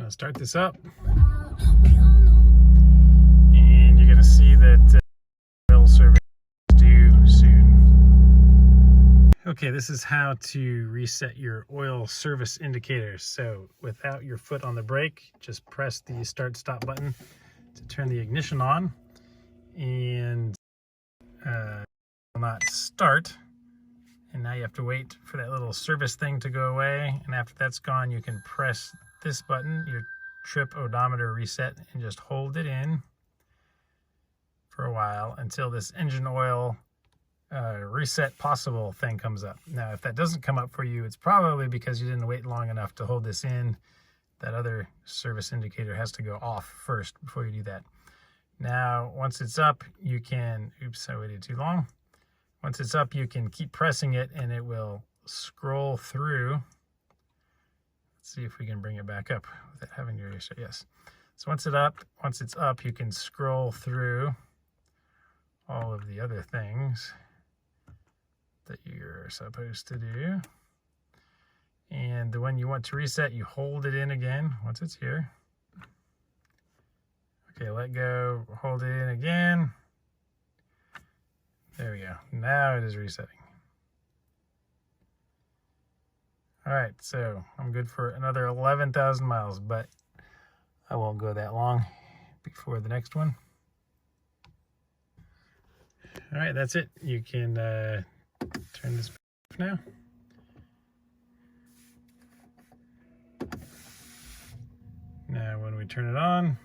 gonna start this up, and you're gonna see that oil service is due soon. Okay, this is how to reset your oil service indicators. So without your foot on the brake, just press the start-stop button to turn the ignition on, and it will not start. And now you have to wait for that little service thing to go away. And after that's gone, you can press this button, your trip odometer reset, and just hold it in for a while until this engine oil reset possible thing comes up. Now, if that doesn't come up for you, it's probably because you didn't wait long enough to hold this in. That other service indicator has to go off first before you do that. Now, once it's up, you can, oops, I waited too long. Once it's up, you can keep pressing it and it will scroll through. Let's see if we can bring it back up without having to restart. Yes. So once it's up, you can scroll through all of the other things that you're supposed to do. And the one you want to reset, you hold it in again once it's here. Okay, let go, hold it in again. There we go. Now it is resetting. All right, so I'm good for another 11,000 miles, but I won't go that long before the next one. All right, that's it. You can turn this off now. Now when we turn it on,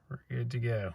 we're good to go.